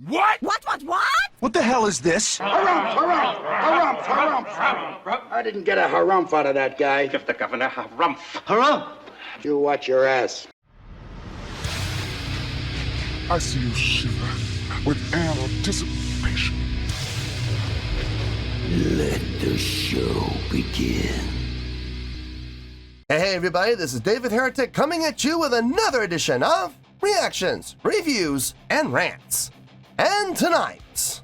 What? What? What the hell is this? Harumph. I didn't get a harumph out of that guy. Give the governor harumph. Harumph! You watch your ass. I see you shiver with anticipation. Let the show begin. Hey everybody, this is David Heretic coming at you with another edition of Reactions, Reviews, and Rants. And tonight...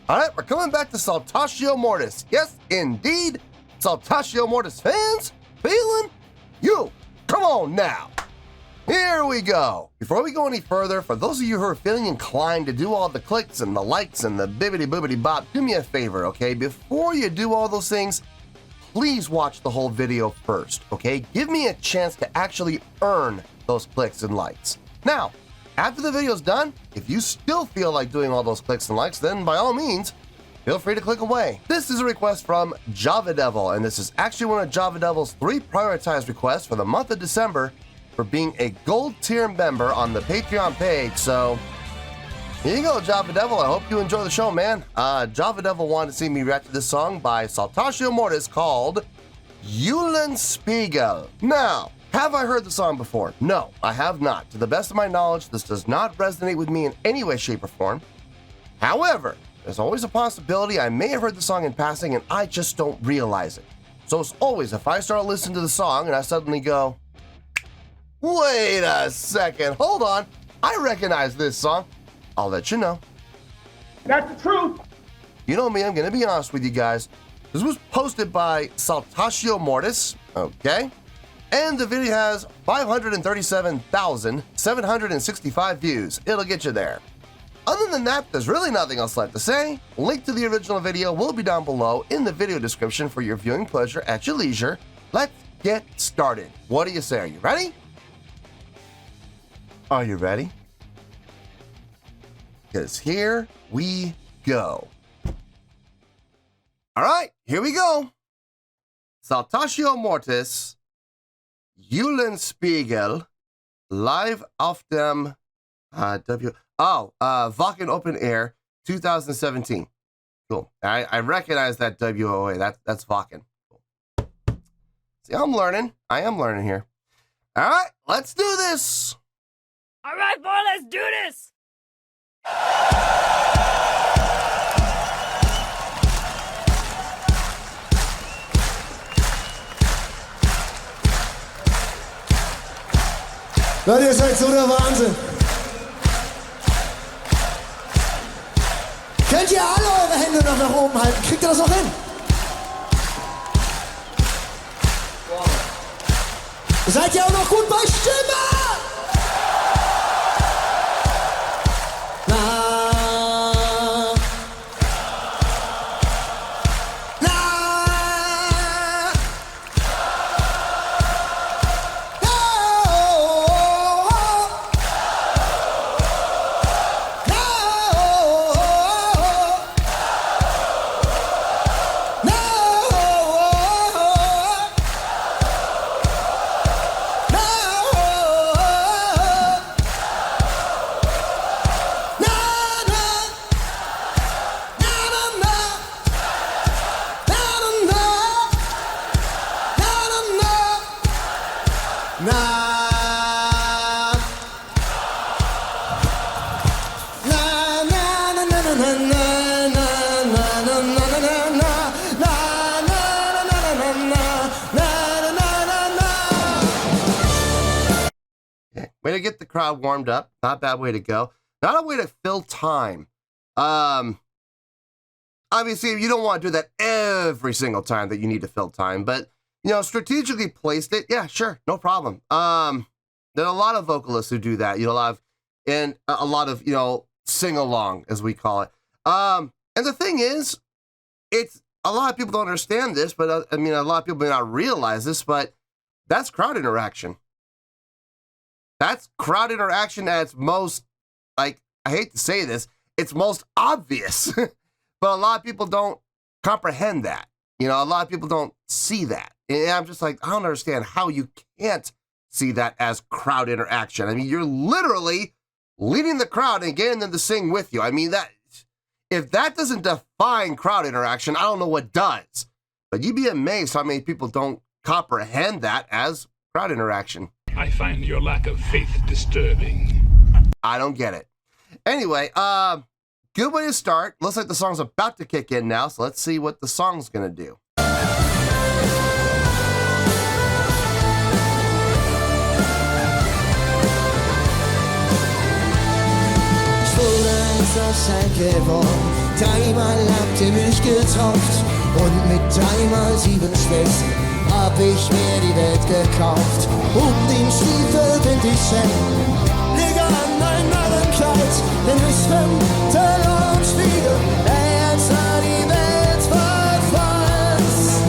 Alright, we're coming back to Saltatio Mortis. Yes, indeed, Saltatio Mortis fans, feeling you. Come on now. Here we go. Before we go any further, for those of you who are feeling inclined to do all the clicks and the likes and the bibbity-boobity bop, do me a favor, okay? Before you do all those things, please watch the whole video first, okay? Give me a chance to actually earn those clicks and likes. Now, after the video's done, if you still feel like doing all those clicks and likes, then by all means, feel free to click away. This is a request from Java Devil, and this is actually one of Java Devil's 3 prioritized requests for the month of December for being a gold tier member on the Patreon page. So here you go, Java Devil. I hope you enjoy the show, man. Java Devil wanted to see me react to this song by Saltatio Mortis called Eulenspiegel. Now, have I heard the song before? No, I have not. To the best of my knowledge, this does not resonate with me in any way, shape, or form. However, there's always a possibility I may have heard the song in passing and I just don't realize it. So as always, if I start listening to the song and I suddenly go, wait a second, hold on, I recognize this song, I'll let you know. That's the truth. You know me, I'm going to be honest with you guys. This was posted by Saltatio Mortis, okay? And the video has 537,765 views. It'll get you there. Other than that, there's really nothing else left to say. Link to the original video will be down below in the video description for your viewing pleasure at your leisure. Let's get started. What do you say? Are you ready? Are you ready? Because here we go. All right, here we go. Saltatio Mortis, Eulenspiegel, live auf dem Wacken Open Air 2017. Cool. I recognize that WOA. That's Wacken. Cool. See, I'm learning. I am learning here. All right, let's do this. All right, boy, let's do this. Leute, ihr seid so der Wahnsinn. Könnt ihr alle eure Hände noch nach oben halten? Kriegt ihr das noch hin? Seid ihr auch noch gut bei Stimme? Way to get the crowd warmed up. Not a bad way to go. Not a way to fill time. Obviously, you don't want to do that every single time that you need to fill time, but, you know, strategically placed it. Yeah, sure. No problem. There are a lot of vocalists who do that. You know, a lot of, you know, sing-along, as we call it. And the thing is, it's a lot of people don't understand this, but I mean, a lot of people may not realize this, but that's crowd interaction. That's crowd interaction at its most, like, I hate to say this, it's most obvious. But a lot of people don't comprehend that. You know, a lot of people don't see that. And I'm just like, I don't understand how you can't see that as crowd interaction. I mean, you're literally leading the crowd and getting them to sing with you. I mean, that if that doesn't define crowd interaction, I don't know what does. But you'd be amazed how many people don't comprehend that as crowd interaction. I find your lack of faith disturbing. I don't get it. Anyway, good way to start. Looks like the song's about to kick in now, so let's see what the song's gonna do. Geworden. Dreimal habt ihr mich getauft und mit 3x7 Schwänzen hab ich mir die Welt gekauft. Den Stiefel bin ich hängen, leg an mein Narrenkleid, denn ich bin der Eulenspiegel, der jetzt an die Welt verfasst.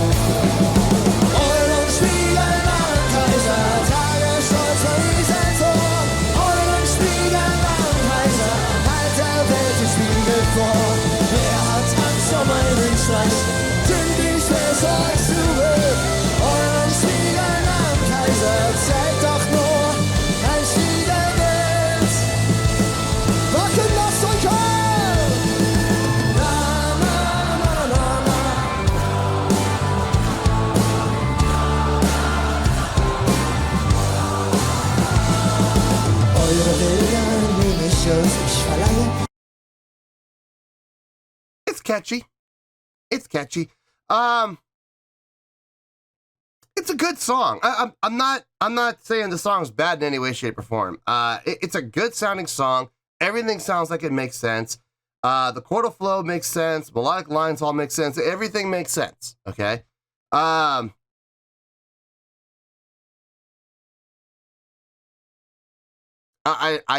Eulenspiegel, Narrenkaiser, Tagesstolz von Riesentor. Eulenspiegel, Narrenkaiser, halt der Welt die Spiegel vor. Wer hat Angst um meinen Schleiß? Sind ich es euch zu wild? Eulenspiegel, Narrenkaiser, zeig doch nur ein Spiegelbild. Wacken, lasst euch hören! Na, na, na, na, na. Eure Bilder nehme ich auf, ich verleihe. It's catchy. It's catchy. It's a good song. I'm not saying the song's bad in any way, shape, or form. It's a good sounding song. Everything sounds like it makes sense. The chordal flow makes sense. Melodic lines all make sense. Everything makes sense. Okay. I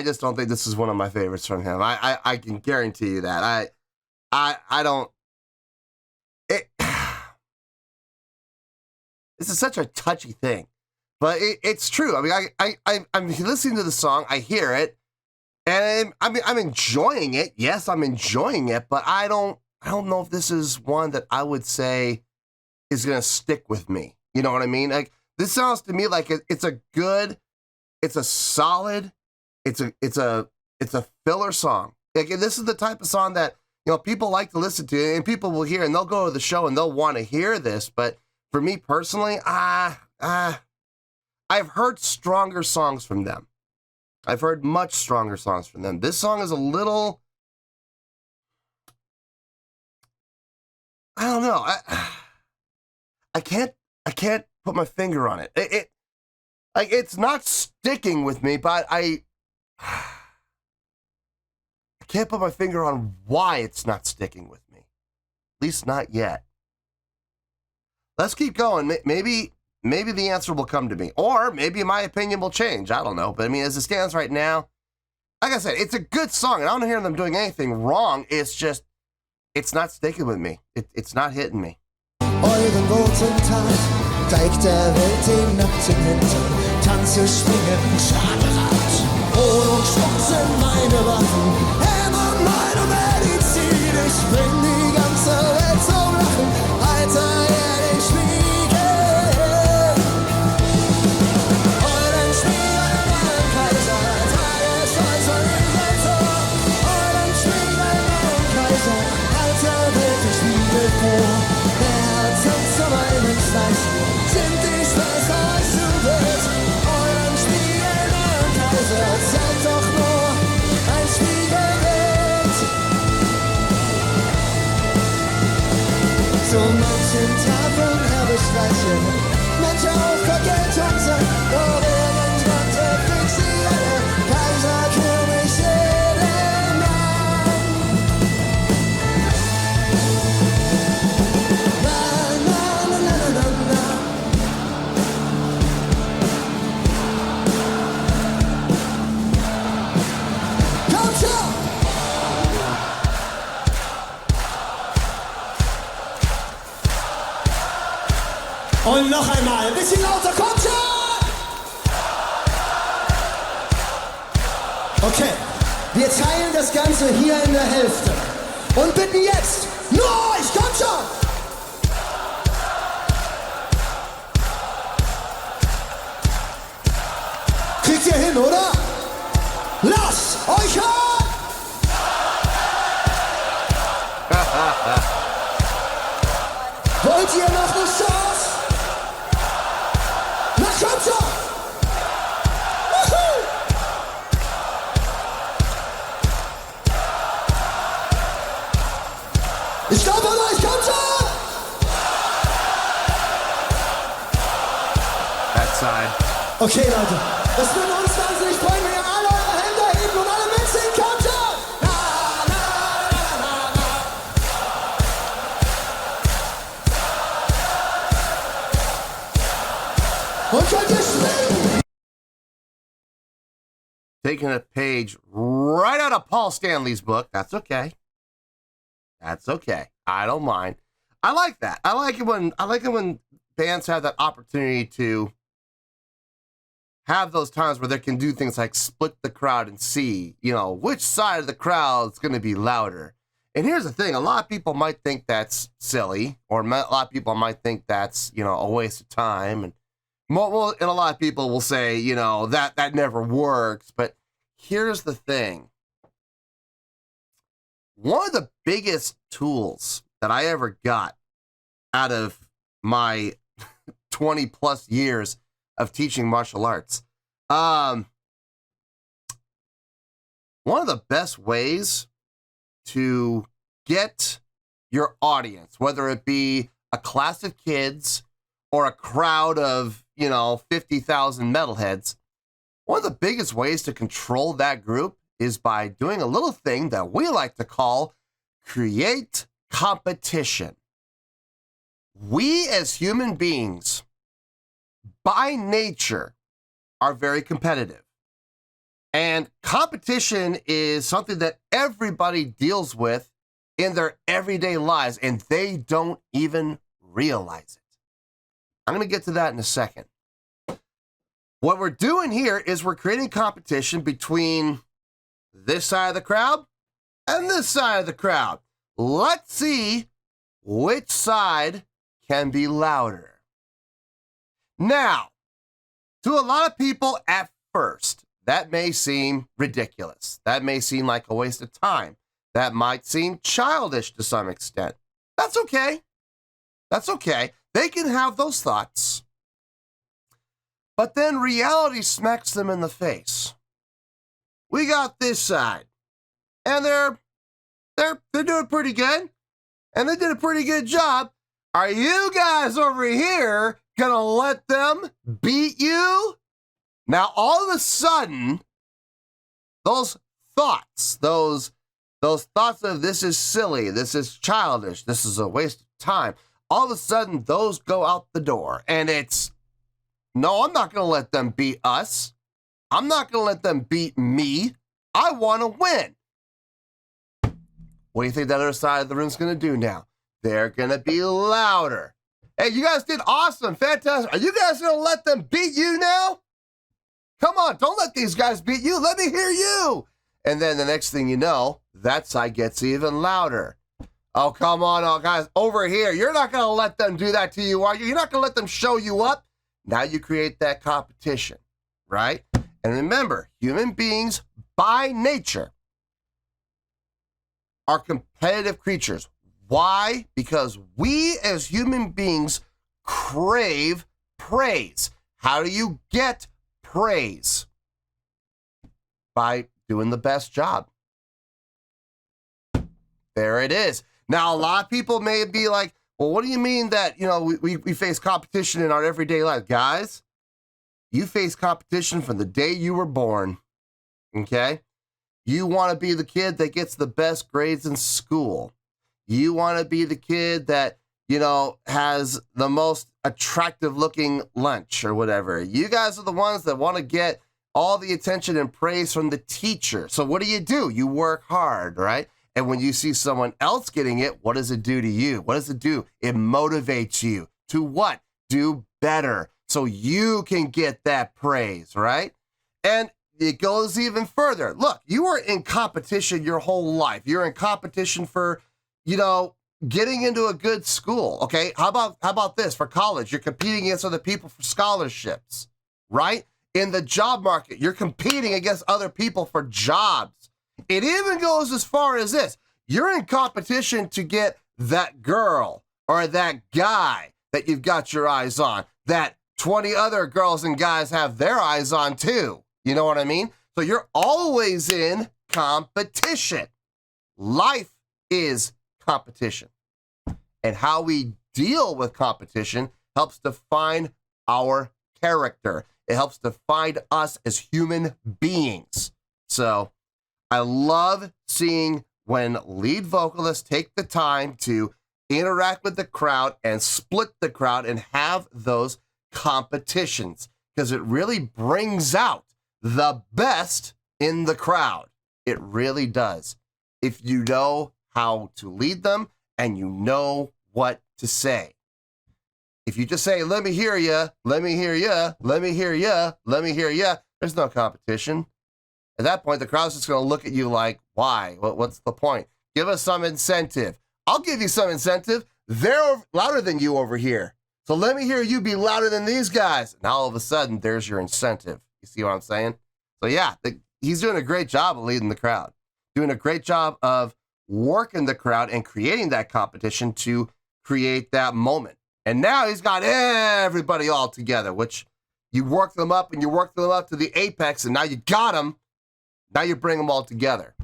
just don't think this is one of my favorites from him. I can guarantee you that. I don't. This is such a touchy thing, but it's true. I mean, I'm listening to the song, I hear it, and I'm enjoying it. Yes, I'm enjoying it, but I don't know if this is one that I would say is gonna stick with me. You know what I mean? Like, this sounds to me like it's a good, it's a solid, it's a filler song. Like, this is the type of song that, you know, people like to listen to, and people will hear, and they'll go to the show and they'll want to hear this. But for me personally, I've heard stronger songs from them. I've heard much stronger songs from them. This song is a little, I don't know. I can't put my finger on it. It's not sticking with me, but I can't put my finger on why it's not sticking with me. At least not yet. Let's keep going. Maybe the answer will come to me. Or maybe my opinion will change. I don't know. But I mean, as it stands right now, like I said, it's a good song. And I don't hear them doing anything wrong. It's just, it's not sticking with me. It's not hitting me. Euren roten Tag zeigt der Welt den nackten Hintern. Tanze, springen, Schlagerrad. Ohne und Schmuck sind meine Waffen. Hämmer meine Medizin. Ich bring die ganze Welt zum Lachen. Alter, den Spiegel. Eulenspiegel, Narrenkaiser. Tagesstolz von Riesentor. Eulenspiegel, Narrenkaiser. Alter, Welt die Spiegel vor. Sind die Schwester euch zu wild? Eulenspiegel, Narrenkaiser, zeig doch nur ein Spiegelbild. So manchen Tafeln habe ich Streiche, manche auch Vergeltung sein, doch irgendwann treffe ich sie alle. Kaiser, König, jeden Mann. Und noch einmal, ein bisschen lauter, kommt schon! Okay, wir teilen das Ganze hier in der Hälfte. Und bitten jetzt nur euch, kommt schon! Kriegt ihr hin, oder? Los! euch an! Wollt ihr noch eine Chance? Na kommt schon! Woohoo! Ich glaube an euch, kommt schon! That side. Okay, Leute, das wird uns wahnsinnig freuen, wenn ihr alle eure Hände heben und alle mitsingen, kommt schon! Na, na, na, na, na. Und könnt ihr springen? Taking a page right out of Paul Stanley's book. That's okay. That's okay. I don't mind. I like that. I like it when bands have that opportunity to have those times where they can do things like split the crowd and see, which side of the crowd is going to be louder. And here's the thing. A lot of people might think that's silly, or a lot of people might think that's, a waste of time. And a lot of people will say, that never works. But here's the thing. One of the biggest tools that I ever got out of my 20 plus years of teaching martial arts. One of the best ways to get your audience, whether it be a class of kids or a crowd of, 50,000 metalheads, one of the biggest ways to control that group is by doing a little thing that we like to call create competition. We as human beings, by nature, are very competitive. And competition is something that everybody deals with in their everyday lives, and they don't even realize it. I'm going to get to that in a second. What we're doing here is we're creating competition between this side of the crowd and this side of the crowd. Let's see which side can be louder. Now, to a lot of people at first, that may seem ridiculous. That may seem like a waste of time. That might seem childish to some extent. That's okay. That's okay. They can have those thoughts. But then reality smacks them in the face. We got this side, and they're doing pretty good, and they did a pretty good job. Are you guys over here gonna let them beat you? Now, all of a sudden, those thoughts of this is silly, this is childish, this is a waste of time, all of a sudden, those go out the door. And it's, no, I'm not gonna let them beat us. I'm not gonna let them beat me. I wanna win. What do you think that other side of the room's gonna do now? They're gonna be louder. Hey, you guys did awesome, fantastic. Are you guys gonna let them beat you now? Come on, don't let these guys beat you. Let me hear you. And then the next thing you know, that side gets even louder. Oh, come on, oh, guys, over here. You're not gonna let them do that to you, are you? You're not gonna let them show you up? Now you create that competition, right? And remember, human beings by nature are competitive creatures. Why? Because we as human beings crave praise. How do you get praise? By doing the best job. There it is. Now, a lot of people may be like, well, what do you mean that, we face competition in our everyday life? Guys, you face competition from the day you were born, okay? You want to be the kid that gets the best grades in school. You want to be the kid that, has the most attractive looking lunch or whatever. You guys are the ones that want to get all the attention and praise from the teacher. So what do? You work hard, right? And when you see someone else getting it, what does it do to you? What does it do? It motivates you to what? Do better so you can get that praise, right? And it goes even further. Look, you are in competition your whole life. You're in competition for, getting into a good school, okay? How about this? For college, you're competing against other people for scholarships, right? in the job market. You're competing against other people for jobs. It even goes as far as this. You're in competition to get that girl or that guy that you've got your eyes on, that 20 other girls and guys have their eyes on too. You know what I mean? So you're always in competition. Life is competition. And how we deal with competition helps define our character. It helps define us as human beings. So I love seeing when lead vocalists take the time to interact with the crowd and split the crowd and have those competitions, because it really brings out the best in the crowd. It really does. If you know how to lead them and you know what to say. If you just say, let me hear you, let me hear you, let me hear you, let me hear you, there's no competition. At that point, the crowd's just going to look at you like, why? What's the point? Give us some incentive. I'll give you some incentive. They're louder than you over here. So let me hear you be louder than these guys. Now, all of a sudden, there's your incentive. You see what I'm saying? So, yeah, he's doing a great job of leading the crowd, doing a great job of working the crowd and creating that competition to create that moment. And now he's got everybody all together, which you work them up and you work them up to the apex, and now you got them. Now you bring them all together.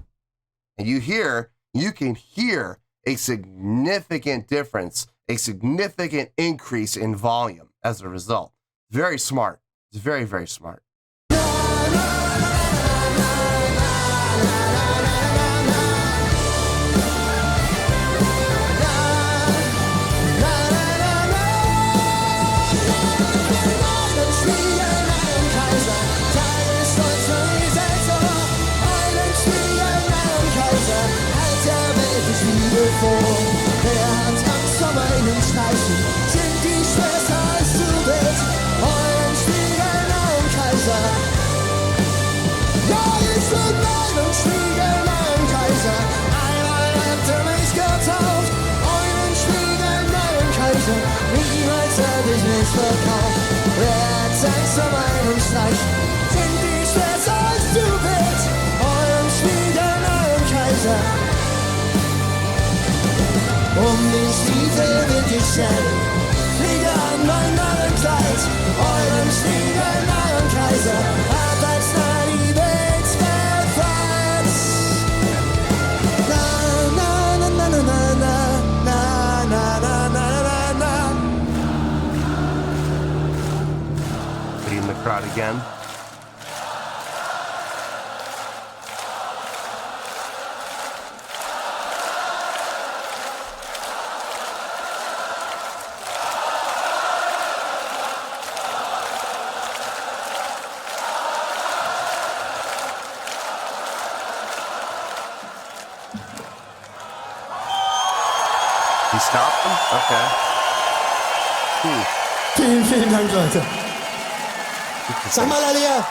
And you can hear a significant difference, a significant increase in volume as a result. Very smart. It's very, very smart. Er hat Angst vor meinen Streichen, sind die Schwester als du willst, Eulenspiegel, nein, Kaiser. Ja, ich bin Eulenspiegel, nein, Kaiser. Einmal habt ihr mich getauft, Eulenspiegel, nein, Kaiser. Niemals hab ich mich verkauft. Er hat Angst vor meinen Streichen, sind die Schwester als du willst, Eulenspiegel, nein, Kaiser. Den Stiefel wird ich schellen, fliege an mein Narrenkleid, Eulenspiegel, Narrenkaiser, hat als nah die Welt befreit. Na, na, na, na, na, na, na, na, na, na, na, na. Leading the crowd again. He stopped him? Okay. Vielen Dank, Leute. Sag mal, Alia,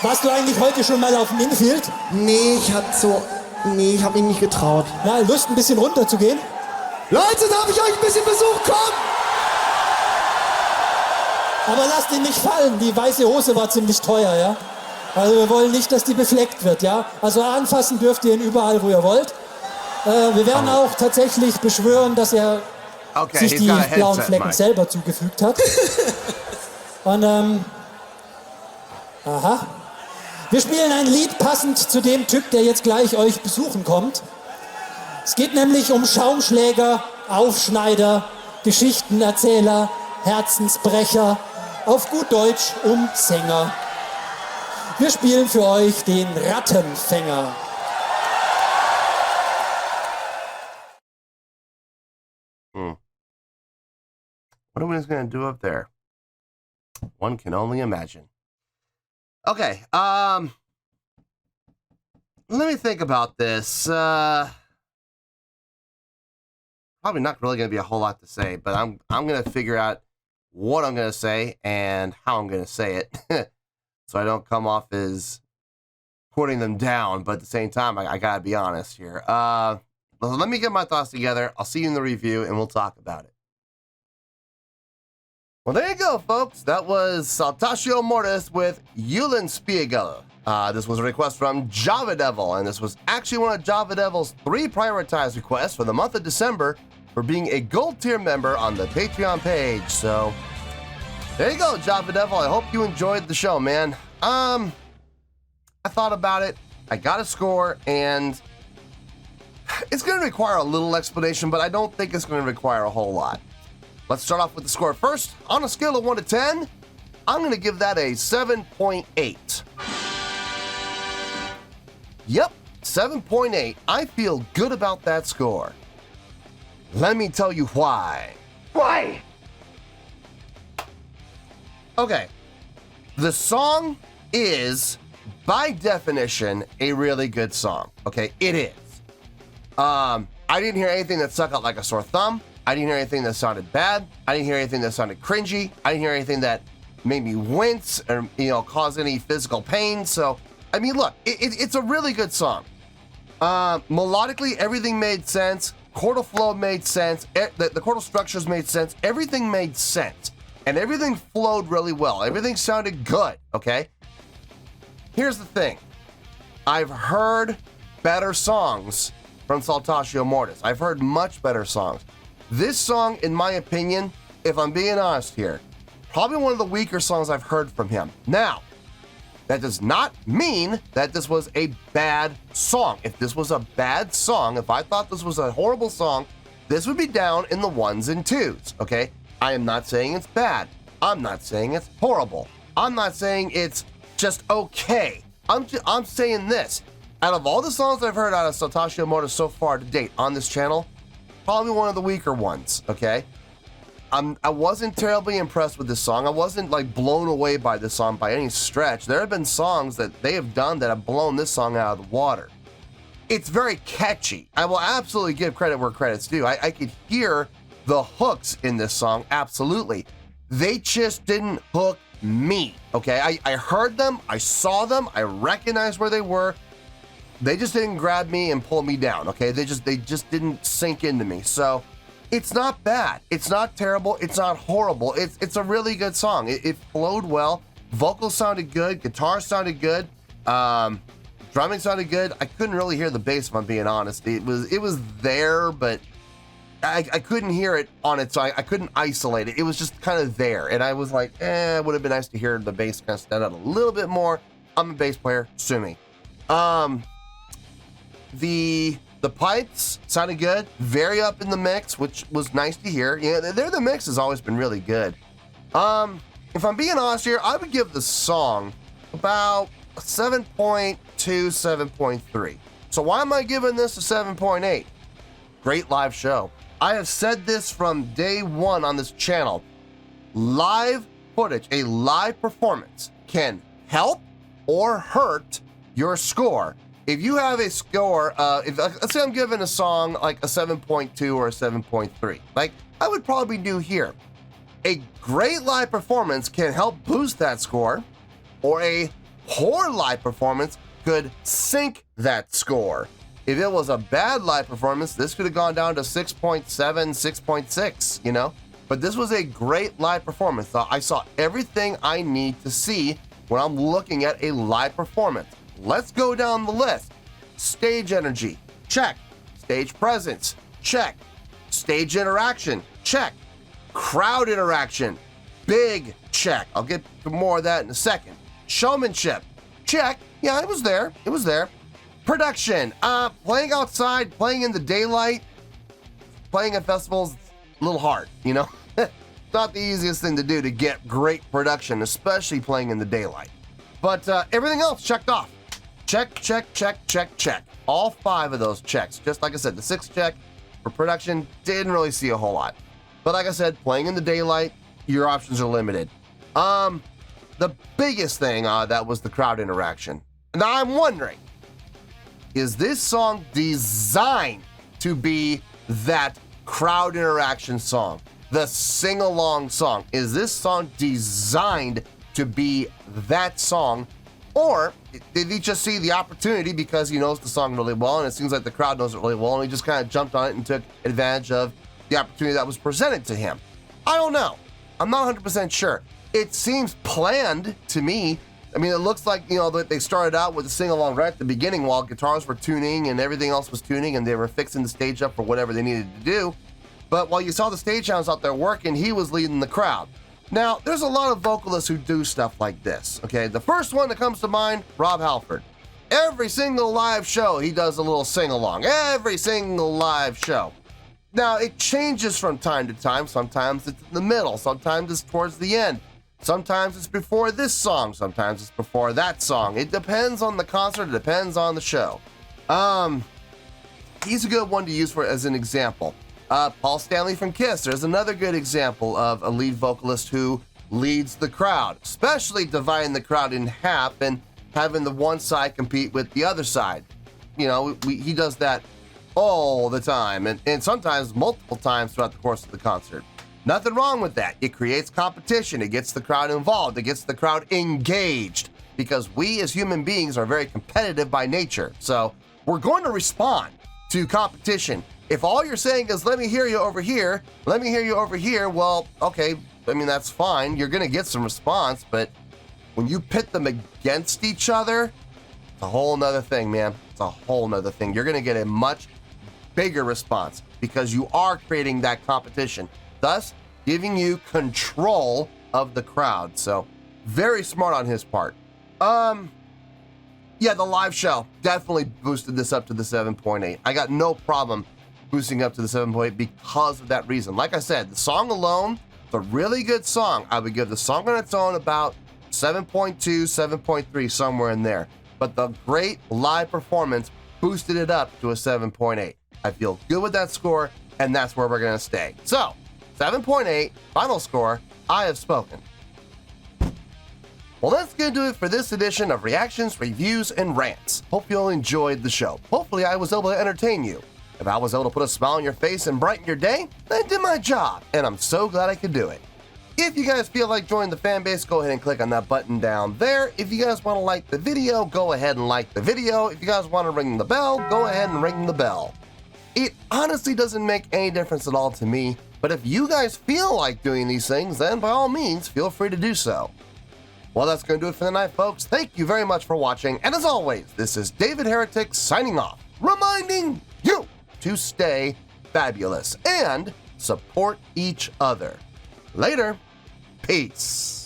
warst du eigentlich heute schon mal auf dem Infield? Nee, ich hab mich nicht getraut. Na, Lust, ein bisschen runter zu gehen? Leute, darf ich euch ein bisschen Besuch kommen? Aber lasst ihn nicht fallen, die weiße Hose war ziemlich teuer, ja? Also wir wollen nicht, dass die befleckt wird, ja? Also anfassen dürft ihr ihn überall, wo ihr wollt. Wir werden auch tatsächlich beschwören, dass er sich die blauen Flecken selber zugefügt hat. Und, aha. Wir spielen ein Lied passend zu dem Typ, der jetzt gleich euch besuchen kommt. Es geht nämlich um Schaumschläger, Aufschneider, Geschichtenerzähler, Herzensbrecher, auf gut Deutsch um Sänger. Wir spielen für euch den Rattenfänger. What are we going to do up there? One can only imagine. Okay, let me think about this. Probably not really going to be a whole lot to say, but I'm going to figure out what I'm going to say and how I'm going to say it, so I don't come off as putting them down. But at the same time, I got to be honest here. Let me get my thoughts together. I'll see you in the review, and we'll talk about it. Well, there you go, folks. That was Saltatio Mortis with Eulenspiegel. This was a request from Java Devil, and this was actually one of Java Devil's 3 prioritized requests for the month of December for being a gold tier member on the Patreon page. So there you go, Java Devil. I hope you enjoyed the show, man. I thought about it. I got a score, and it's going to require a little explanation, but I don't think it's going to require a whole lot. Let's start off with the score first. On a scale of 1 to 10, I'm going to give that a 7.8. Yep, 7.8. I feel good about that score. Let me tell you why. Why? Okay, the song is, by definition, a really good song. Okay, it is. I didn't hear anything that stuck out like a sore thumb. I didn't hear anything that sounded bad. I didn't hear anything that sounded cringy. I didn't hear anything that made me wince or, cause any physical pain. So, I mean, look, it's a really good song. Melodically, everything made sense. Chordal flow made sense. The chordal structures made sense. Everything made sense. And everything flowed really well. Everything sounded good, okay? Here's the thing. I've heard better songs from Saltatio Mortis. I've heard much better songs. This song, in my opinion, if I'm being honest here, probably one of the weaker songs I've heard from him. Now, that does not mean that this was a bad song. If this was a bad song, if I thought this was a horrible song, this would be down in the 1s and 2s, okay? I am not saying it's bad. I'm not saying it's horrible. I'm not saying it's just okay. I'm saying this. Out of all the songs I've heard out of Saltatio Mortis so far to date on this channel, probably one of the weaker ones, okay? I wasn't terribly impressed with this song. I wasn't like blown away by this song by any stretch. There have been songs that they have done that have blown this song out of the water. It's very catchy. I will absolutely give credit where credit's due. I could hear the hooks in this song, absolutely. They just didn't hook me, okay? I heard them, I saw them, I recognized where they were. They just didn't grab me and pull me down, okay? They just didn't sink into me. So it's not bad. It's not terrible. It's not horrible. It's a really good song. It flowed well. Vocals sounded good. Guitar sounded good. Drumming sounded good. I couldn't really hear the bass, if I'm being honest. It was there, but I couldn't hear it on its own. I couldn't isolate it. It was just kind of there. And I was like, it would have been nice to hear the bass kind of stand out a little bit more. I'm a bass player. Sue me. The pipes sounded good, very up in the mix, which was nice to hear. Yeah, the mix has always been really good. If I'm being honest here, I would give the song about a 7.2, 7.3. So why am I giving this a 7.8? Great live show. I have said this from day one on this channel. Live footage, a live performance can help or hurt your score. If you have a score, let's say I'm giving a song like a 7.2 or a 7.3, like I would probably do here. A great live performance can help boost that score, or a poor live performance could sink that score. If it was a bad live performance, this could have gone down to 6.7, 6.6, But this was a great live performance. I saw everything I need to see when I'm looking at a live performance. Let's go down the list. Stage energy, check. Stage presence, check. Stage interaction, check. Crowd interaction, big check. I'll get to more of that in a second. Showmanship, check. Yeah, it was there. It was there. Production, playing outside, playing in the daylight, playing at festivals, a little hard, Not the easiest thing to do to get great production, especially playing in the daylight. But everything else checked off. Check, check, check, check, check. All 5 of those checks. Just like I said, the 6th check for production, didn't really see a whole lot. But like I said, playing in the daylight, your options are limited. The biggest thing that was the crowd interaction. Now I'm wondering, is this song designed to be that crowd interaction song? The sing-along song? Is this song designed to be that song? Or did he just see the opportunity because he knows the song really well and it seems like the crowd knows it really well and he just kind of jumped on it and took advantage of the opportunity that was presented to him? I don't know. I'm not 100% sure. It seems planned to me. I mean, it looks like, you know, that they started out with a sing-along right at the beginning while guitars were tuning and everything else was tuning and they were fixing the stage up for whatever they needed to do. But while you saw the stagehounds out there working, he was leading the crowd. Now, there's a lot of vocalists who do stuff like this, okay? The first one that comes to mind, Rob Halford. Every single live show, he does a little sing-along. Every single live show. Now, it changes from time to time. Sometimes it's in the middle. Sometimes it's towards the end. Sometimes it's before this song. Sometimes it's before that song. It depends on the concert. It depends on the show. He's a good one to use for as an example. Paul Stanley from Kiss. There's another good example of a lead vocalist who leads the crowd, especially dividing the crowd in half and having the one side compete with the other side. You know, he does that all the time and sometimes multiple times throughout the course of the concert. Nothing wrong with that. It creates competition. It gets the crowd involved. It gets the crowd engaged because we as human beings are very competitive by nature. So we're going to respond to competition. If all you're saying is, let me hear you over here, let me hear you over here, well, okay, I mean, that's fine. You're going to get some response, but when you pit them against each other, it's a whole nother thing, man. It's a whole nother thing. You're going to get a much bigger response because you are creating that competition, thus giving you control of the crowd. So very smart on his part. Yeah, the live show definitely boosted this up to the 7.8. I got no problem boosting up to the 7.8 because of that reason. Like I said, the song alone, it's a really good song. I would give the song on its own about 7.2, 7.3, somewhere in there. But the great live performance boosted it up to a 7.8. I feel good with that score, and that's where we're going to stay. So, 7.8, final score, I have spoken. Well, that's going to do it for this edition of Reactions, Reviews, and Rants. Hope you all enjoyed the show. Hopefully, I was able to entertain you. If I was able to put a smile on your face and brighten your day, I did my job, and I'm so glad I could do it. If you guys feel like joining the fan base, go ahead and click on that button down there. If you guys want to like the video, go ahead and like the video. If you guys want to ring the bell, go ahead and ring the bell. It honestly doesn't make any difference at all to me, but if you guys feel like doing these things, then by all means, feel free to do so. Well, that's going to do it for the night, folks. Thank you very much for watching, and as always, this is David Heretic signing off, reminding you to stay fabulous and support each other. Later. Peace.